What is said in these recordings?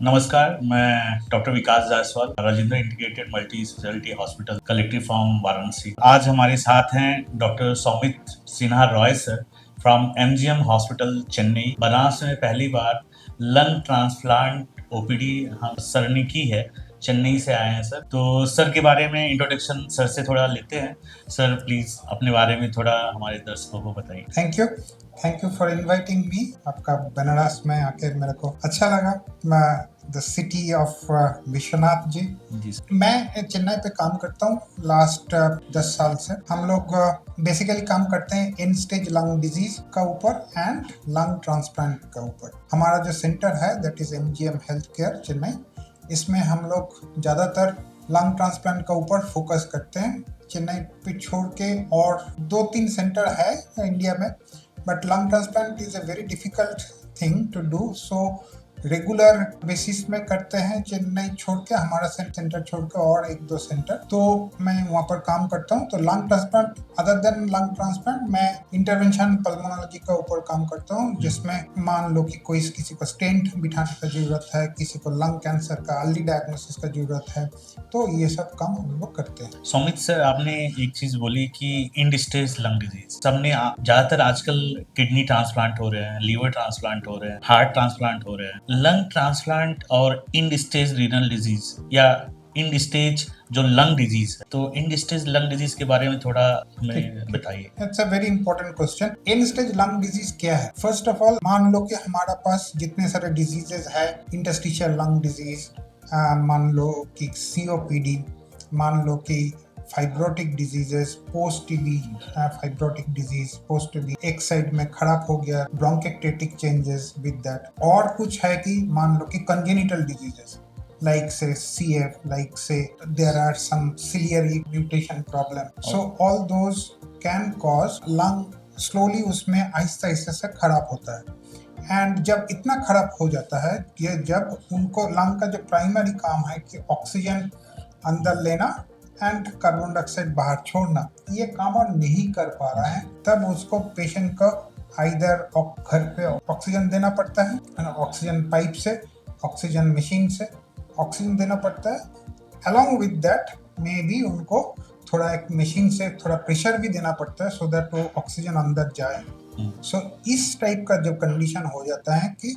नमस्कार, मैं डॉक्टर विकास Jaiswal, Rajendra integrated multi speciality hospital, कलेक्ट्री farm, Varanasi. आज हमारे साथ हैं doctor Saumit Sinha Roy sir from MGM hospital, Chennai. Banaras में पहली बार लंग ट्रांसप्लांट ओपीडी हम सर ने की है। चेन्नई से आए हैं सर। तो सर के बारे में इंट्रोडक्शन सर से थोड़ा लेते हैं। सर प्लीज अपने बारे में थोड़ा हमारे दर्शकों को बताइए। Thank you for inviting me. आपका बनारस में आके मेरे को अच्छा लगा। मैं the city of Vishwanath ji. मैं चेन्नई पे काम करता हूँ लास्ट 10 साल से। हम लोग बेसिकली काम करते हैं एंड स्टेज लंग डिजीज का ऊपर एंड लंग ट्रांसप्लांट का ऊपर। हमारा जो सेंटर है that is MGM health care Chennai. इसमें हम लोग ज़्यादातर लंग ट्रांसप्लांट का ऊपर फोकस करते हैं। चेन्नई पे छोड़ के और 2-3 सेंटर है इंडिया में, but lung transplant is a very difficult thing to do, so regular basis में करते हैं। चेन्नई छोड़ के, हमारा सेंटर छोड़ के और 1-2 सेंटर, तो मैं वहाँ पर काम करता हूँ। तो lung transplant, other than lung transplant, मैं इंटरवेंशन पल्मोनोलॉजी का ऊपर काम करता हूँ, जिसमें मान लो कि किसी को स्टेंट बिठाने का जरूरत है, किसी को लंग कैंसर का अर्ली डायग्नोसिस का जरूरत है, तो ये सब काम हम लोग करते हैं। सौमित सर, आपने एक चीज बोली कि इंड स्टेज लंग डिजीज। सबने ज्यादातर आजकल किडनी ट्रांसप्लांट हो रहे हैं, लीवर ट्रांसप्लांट हो रहे हैं, हार्ट ट्रांसप्लांट हो रहे हैं। लंग ट्रांसप्लांट और इंड स्टेज रीनल डिजीज या इंड स्टेज जो लंग डिजीज है, तो इंड स्टेज लंग डिजीज के बारे में थोड़ा हमें बताइए। It's a very important question. And stage lung disease क्या है? फर्स्ट ऑफ ऑल, मान लो कि हमारा पास जितने सारे डिजीजेस है, इंटरस्टिशियल लंग डिजीज, मान लो कि सीओपीडी, मान लो कि fibrotic diseases, post TB, fibrotic disease, post TB, एक साइड में खराब हो गया, ब्रोंकेक्टेटिक चेंजेस विद दैट। और कुछ है कि मान लो कि congenital diseases like say CF, like say there are some ciliary mutation problem, so all those can cause lung slowly उसमें आहिस्ता आहिस्ता से खराब होता है। एंड जब इतना खराब हो जाता है कि जब उनको लंग का जो प्राइमरी काम है कि ऑक्सीजन अंदर लेना एंड कार्बन डाइऑक्साइड बाहर छोड़ना, ये काम नहीं कर पा रहा है, तब उसको पेशेंट को आइदर घर पे ऑक्सीजन देना पड़ता है, ऑक्सीजन पाइप से, ऑक्सीजन मशीन से ऑक्सीजन देना पड़ता है। Along with that may be उनको थोड़ा एक मशीन से थोड़ा प्रेशर भी देना पड़ता है, सो दैट वो ऑक्सीजन अंदर जाए। सो इस टाइप का जब कंडीशन हो जाता है कि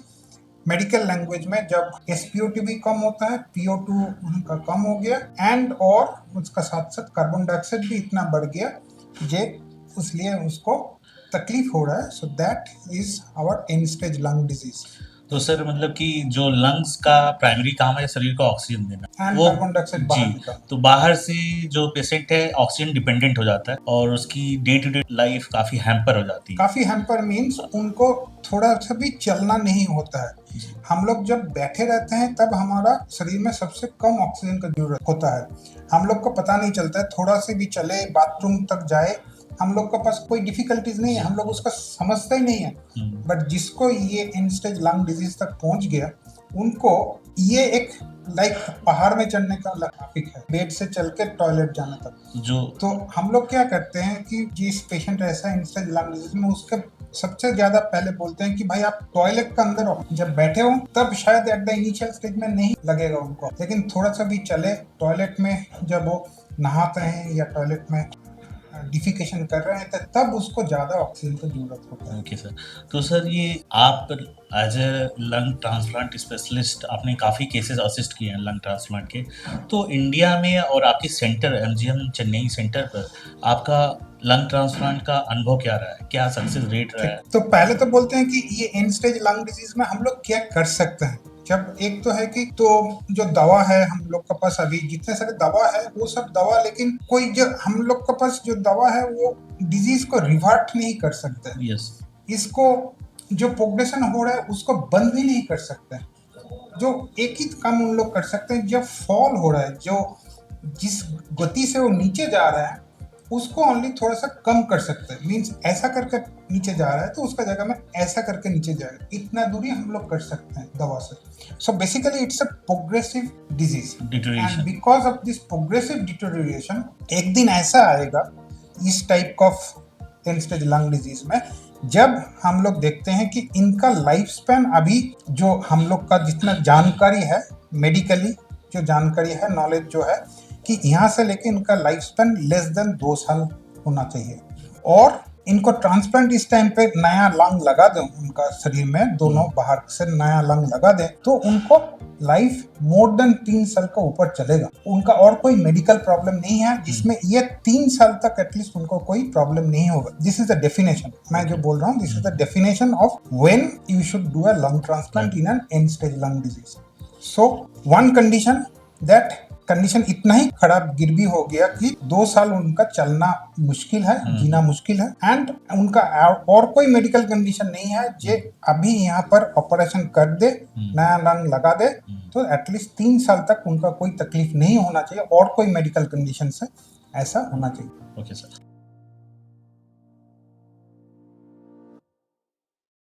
मेडिकल लैंग्वेज में जब SpO2 भी कम होता है, PO2 उनका कम हो गया, एंड और उसका साथ साथ कार्बन डाइऑक्साइड भी इतना बढ़ गया जे इसलिए उसको तकलीफ हो रहा है। So that is our and stage lung disease. तो सर मतलब कि जो लंग्स का प्राइमरी काम है शरीर को ऑक्सीजन देना, एंड वो कार्बन डाइऑक्साइड बाहर जी, निकालना। तो बाहर से जो पेशेंट है ऑक्सीजन डिपेंडेंट हो जाता है और उसकी डे टू डे लाइफ काफी हैम्पर हो जाती है। काफी हैम्पर मीन्स उनको थोड़ा सा भी चलना नहीं होता है। हम लोग जब बैठे रहते हैं तब हमारा शरीर में सबसे कम ऑक्सीजन का जरूरत होता है। हम लोग को पता नहीं चलता है, थोड़ा से भी चले, बाथरूम तक जाए, हम लोग के पास कोई डिफिकल्टीज नहीं है, हम लोग उसका समझता ही नहीं है। बट जिसको ये एंड स्टेज लंग डिजीज तक पहुंच गया, उनको ये एक लाइक पहाड़ में चढ़ने का ग्राफिक है, बेड से चल के टॉयलेट जाने तक। तो हम लोग क्या करते हैं कि जिस पेशेंट ऐसा एंड स्टेज लंग डिजीज में, उसके सबसे ज्यादा पहले बोलते हैं कि भाई आप टॉयलेट के अंदर हो, जब बैठे हो तब शायद एट द इनिशियल स्टेज में नहीं लगेगा उनको, लेकिन थोड़ा सा भी चले टॉयलेट में, जब वो नहाते हैं या टॉयलेट में डिफिकेशन कर रहे हैं, तो तब उसको ज्यादा ऑक्सीजन की जरूरत होता है। Okay sir. तो सर ये आप as a lung transplant specialist आपने काफ़ी केसेस असिस्ट किए हैं लंग ट्रांसप्लांट के, तो इंडिया में और आपकी सेंटर एमजीएम चेन्नई सेंटर पर आपका लंग ट्रांसप्लांट का अनुभव क्या रहा है, क्या सक्सेस रेट रहा है? तो पहले तो बोलते हैं कि ये एंड स्टेज लंग डिजीज में हम लोग क्या कर सकते हैं। जब एक तो है कि तो जो दवा है हम लोग के पास, अभी जितने सारे दवा है वो सब दवा, लेकिन कोई जो हम लोग के पास जो दवा है वो डिजीज को रिवर्ट नहीं कर सकते। यस। इसको जो प्रोग्रेशन हो रहा है उसको बंद भी नहीं कर सकते। जो एक ही काम उन लोग कर सकते हैं, जब फॉल हो रहा है, जो जिस गति से वो नीचे जा रहा है उसको ओनली थोड़ा सा कम कर सकते हैं। मीन्स ऐसा करके नीचे जा रहा है तो उसका जगह में ऐसा करके नीचे जाएगा, इतना दूरी हम लोग कर सकते हैं दवा से। So basically it's a progressive disease, and because of this progressive deterioration एक दिन ऐसा आएगा इस type of and stage lung disease में जब हम लोग देखते हैं कि इनका लाइफ स्पैन अभी जो हम लोग का जितना जानकारी है मेडिकली, जो जानकारी है, नॉलेज जो है कि यहाँ से लेके इनका लाइफ स्पैन लेस देन 2 साल होना चाहिए। और इनको ट्रांसप्लांट इस टाइम पे नया लंग लगा दें उनका शरीर में, दोनों बाहर से नया लंग लगा दें, तो उनको लाइफ मोर देन 3 साल का ऊपर चलेगा। उनका और कोई मेडिकल प्रॉब्लम नहीं है जिसमें ये 3 साल तक एटलीस्ट उनको कोई प्रॉब्लम नहीं होगा। दिस इज द डेफिनेशन, मैं जो बोल रहा हूँ, this is the definition of when you should do a lung transplant in an and stage lung disease. So one condition, that condition इतना ही खराब गिरवी हो गया कि 2 साल उनका चलना मुश्किल है, जीना मुश्किल है, एंड उनका और कोई मेडिकल कंडीशन नहीं है जे अभी यहाँ पर ऑपरेशन कर दे, नया लंग लगा दे, तो एटलीस्ट 3 साल तक उनका कोई तकलीफ नहीं होना चाहिए और कोई मेडिकल कंडीशन से ऐसा होना चाहिए। Okay sir.